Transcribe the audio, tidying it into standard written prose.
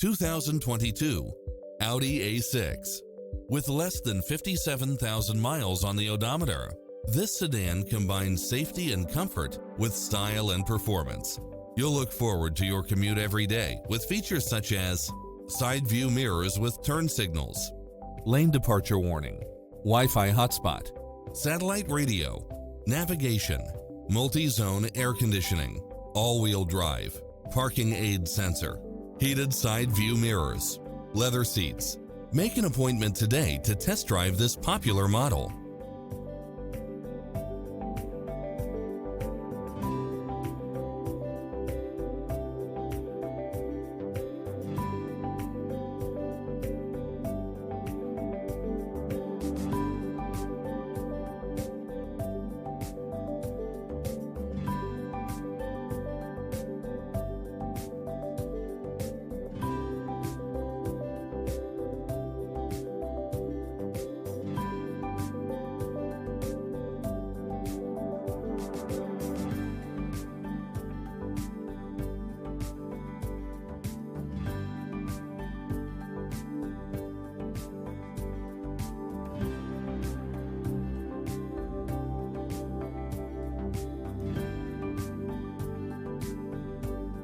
2022 Audi A6. With less than 57,000 miles on the odometer, this sedan combines safety and comfort with style and performance. You'll look forward to your commute every day with features such as side view mirrors with turn signals, lane departure warning, Wi-Fi hotspot, satellite radio, navigation, multi-zone air conditioning, all-wheel drive, parking aid sensor, heated side view mirrors, leather seats. Make an appointment today to test drive this popular model.